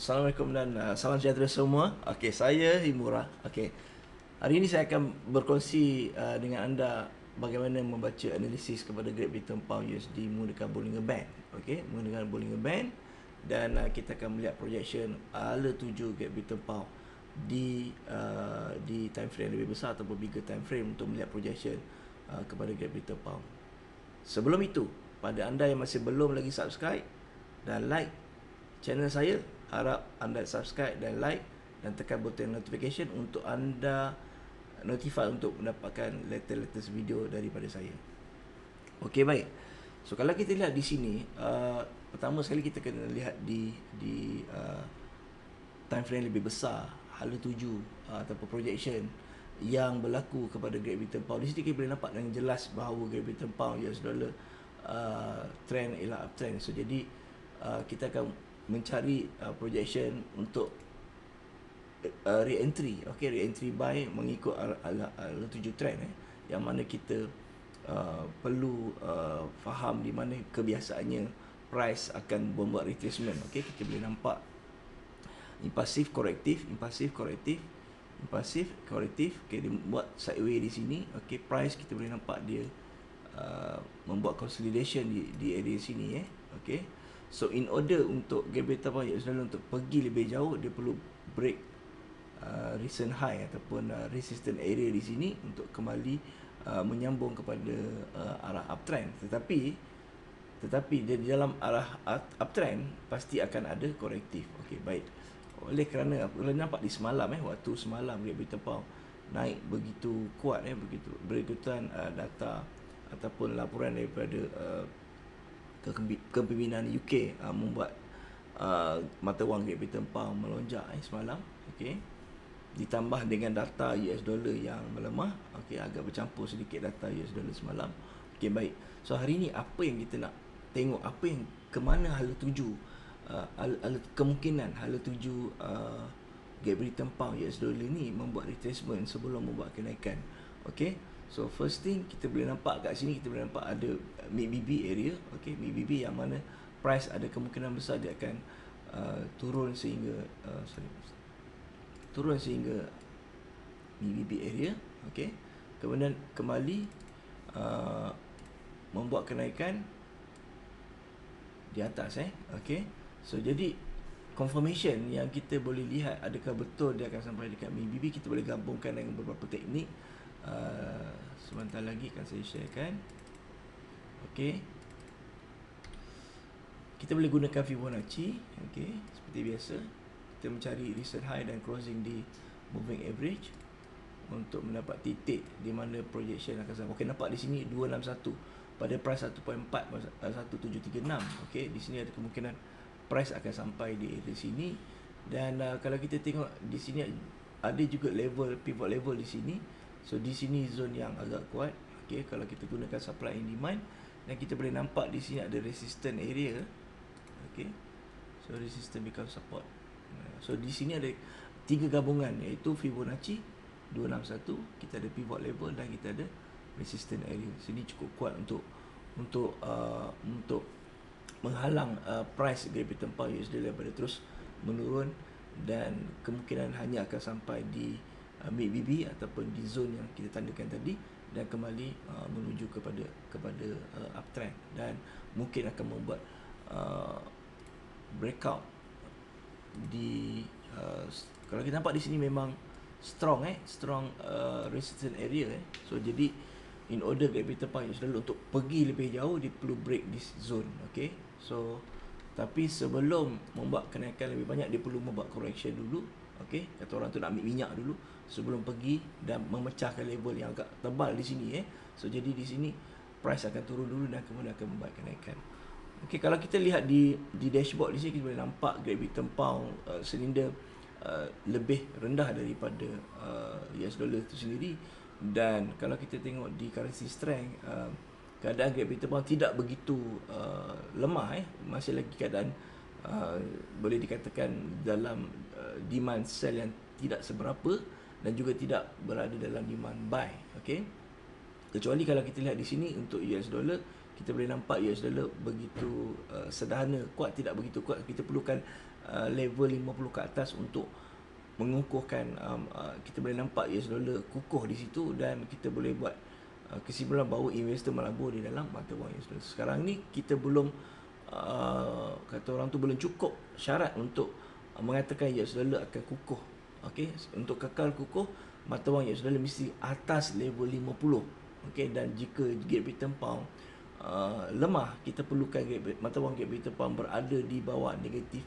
Assalamualaikum dan salam sejahtera semua. Okey, saya Himura. Okey. Hari ini saya akan berkongsi dengan anda bagaimana membaca analisis kepada Great Britain Pound USD menggunakan Bollinger Band. Okey, menggunakan Bollinger Band dan kita akan melihat projection ala tuju Great Britain Pound di time frame lebih besar ataupun bigger time frame untuk melihat projection kepada Great Britain Pound. Sebelum itu, pada anda yang masih belum lagi subscribe dan like channel saya, harap anda subscribe dan like dan tekan butang notification untuk anda notify untuk mendapatkan latest video daripada saya. Okey, baik. So kalau kita lihat di sini, pertama sekali kita kena lihat di time frame lebih besar, hala tuju ataupun projection yang berlaku kepada Great Britain Pound. Di sini kita boleh nampak dengan jelas bahawa Great Britain Pound US dollar trend ialah uptrend. So jadi kita akan mencari projection untuk re-entry. Okey, re-entry buy mengikut ala tuju trend yang mana kita perlu faham di mana kebiasaannya price akan membuat retracement. Okey, kita boleh nampak impulsif korektif, impulsif korektif, impulsif korektif. Okey, dia buat sideways di sini. Okey, price kita boleh nampak dia membuat consolidation di area sini Okey. So in order untuk Great Britain Pound US dollar untuk pergi lebih jauh, dia perlu break recent high ataupun resistance area di sini untuk kembali menyambung kepada arah uptrend. Tetapi dia di dalam arah uptrend pasti akan ada korektif. Okey, baik. Oleh kerana boleh nampak di semalam waktu semalam Great Britain Pound naik begitu kuat begitu berikutan data ataupun laporan daripada kepimpinan UK membuat mata wang Great Britain Pound melonjak semalam. Okey, ditambah dengan data US dollar yang melemah. Okey, agak bercampur sedikit data US dollar semalam. Okey, baik. So hari ini apa yang kita nak tengok, apa yang ke mana hala tuju kemungkinan hala tuju Great Britain Pound US dollar ni membuat retracement sebelum membuat kenaikan. Okey. So first thing kita boleh nampak kat sini, kita boleh nampak ada mid BB area. Okey, mid BB yang mana price ada kemungkinan besar dia akan turun sehingga mid BB area. Okey, kemudian kembali membuat kenaikan di atas Okey. So jadi confirmation yang kita boleh lihat adakah betul dia akan sampai dekat mid BB, kita boleh gabungkan dengan beberapa teknik. Sebentar lagi akan saya sharekan. Okey, kita boleh gunakan Fibonacci. Okey, seperti biasa kita mencari recent high dan closing di moving average untuk mendapat titik di mana projection akan sampai. Okey, nampak di sini 261 pada price 1.4 1736. Okey, di sini ada kemungkinan price akan sampai di area sini. Dan kalau kita tengok di sini ada juga level, pivot level di sini. So di sini zone yang agak kuat. Okey, kalau kita gunakan supply and demand, dan kita boleh nampak di sini ada resistance area. Okey, so resistance become support. So di sini ada tiga gabungan, iaitu Fibonacci 261, kita ada pivot level dan kita ada resistance area. Sini cukup kuat untuk menghalang price Great Britain Pound USD daripada terus menurun, dan kemungkinan hanya akan sampai di mid BB ataupun di zone yang kita tandakan tadi dan kembali menuju kepada uptrend, dan mungkin akan membuat breakout di kalau kita nampak di sini memang strong resistance area So jadi in order Great Britain Pound US dollar untuk pergi lebih jauh, dia perlu break this zone. Okey, so tapi sebelum membuat kenaikan lebih banyak, dia perlu membuat correction dulu. Okey, kata orang tu nak ambil minyak dulu sebelum pergi dan memecahkan level yang agak tebal di sini So jadi di sini price akan turun dulu dan kemudian akan membuat kenaikan. Okey, kalau kita lihat di dashboard di sini, kita boleh nampak Great Britain Pound silinder lebih rendah daripada US dollar itu sendiri. Dan kalau kita tengok di currency strength, keadaan Great Britain Pound tidak begitu lemah masih lagi keadaan boleh dikatakan dalam demand sell yang tidak seberapa dan juga tidak berada dalam demand buy. Okey, kecuali kalau kita lihat di sini untuk US dollar, kita boleh nampak US dollar begitu sederhana, kuat tidak begitu kuat. Kita perlukan level 50 ke atas untuk mengukuhkan, kita boleh nampak US dollar kukuh di situ, dan kita boleh buat kesimpulan bahawa investor melabur di dalam mata wang US dollar. Sekarang ni kita belum, kata orang tu, belum cukup syarat untuk mengatakan US dollar akan kukuh. Okey, untuk kekal kukuh, mata wang US dollar mesti atas level 50. Okey, dan jika Great Britain pound lemah, kita perlukan mata wang Great Britain pound berada di bawah negatif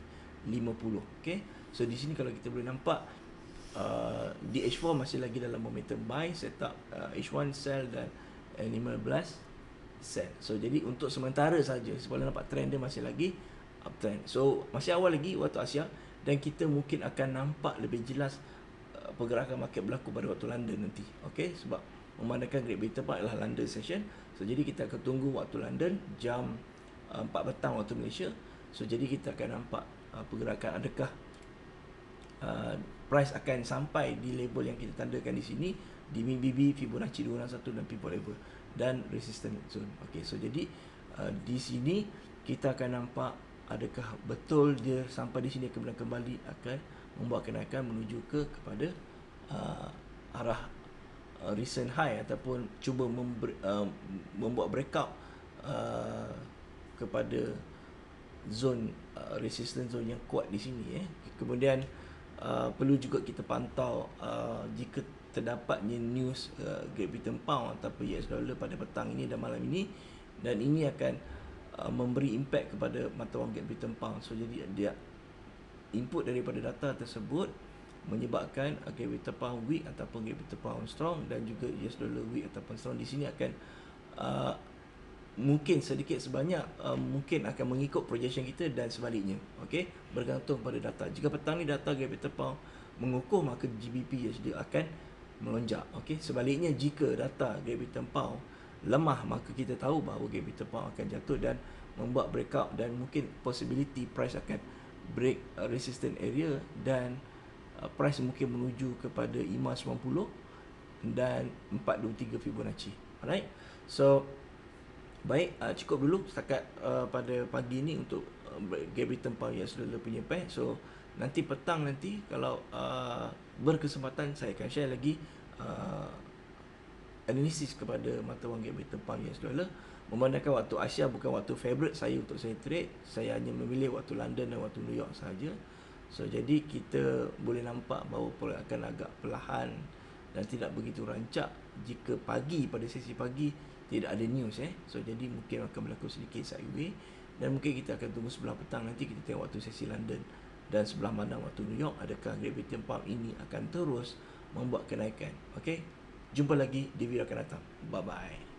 50. Okey, so di sini kalau kita boleh nampak, di H4 masih lagi dalam momentum buy, setup H1 sell dan N15 sell. So jadi untuk sementara saja, sebab nampak trend dia masih lagi uptrend. So masih awal lagi waktu Asia, dan kita mungkin akan nampak lebih jelas pergerakan market berlaku pada waktu London nanti. Okey, sebab memandangkan Great Britain Pound adalah London session. So jadi kita akan tunggu waktu London jam 4 petang waktu Malaysia. So jadi kita akan nampak pergerakan, adakah price akan sampai di level yang kita tandakan di sini, di MIBB, Fibonacci 261 dan pivot level dan resistance zone. Okey, so jadi di sini kita akan nampak adakah betul dia sampai di sini kemudian kembali akan membuat kenaikan menuju kepada arah recent high, ataupun cuba membuat breakout kepada zone resistance zone yang kuat di sini. Kemudian perlu juga kita pantau jika terdapatnya news Great Britain Pound ataupun US dollar pada petang ini dan malam ini, dan ini akan memberi impact kepada mata wang Great Britain Pound. So jadi dia input daripada data tersebut menyebabkan Great Britain Pound weak ataupun Great Britain Pound strong, dan juga US dollar weak ataupun strong. Di sini akan mungkin sedikit sebanyak mungkin akan mengikut projection kita dan sebaliknya. Okey, bergantung pada data. Jika petang ni data Great Britain Pound mengukuh, maka GBP USD akan melonjak. Okey, sebaliknya jika data Great Britain Pound lemah, maka kita tahu bahawa Great Britain Pound akan jatuh dan membuat breakout, dan mungkin possibility price akan break resistance area, dan price mungkin menuju kepada 590 dan 423 Fibonacci. Alright, so baik, cukup dulu setakat pada pagi ni untuk Great Britain Pound US dollar punya pair. So nanti petang nanti kalau berkesempatan, saya akan share lagi analisis kepada mata wang Great Britain Pound US dollar. Memandangkan waktu Asia bukan waktu favorite saya untuk saya trade, saya hanya memilih waktu London dan waktu New York sahaja. So jadi kita boleh nampak bahawa pola akan agak perlahan dan tidak begitu rancak jika pagi, pada sesi pagi tidak ada news. So jadi mungkin akan berlaku sedikit sideway, dan mungkin kita akan tunggu sebelah petang nanti kita tengok waktu sesi London dan sebelah mana waktu New York, adakah Great Britain Pound ini akan terus membuat kenaikan. Okey, jumpa lagi di video akan datang. Bye bye.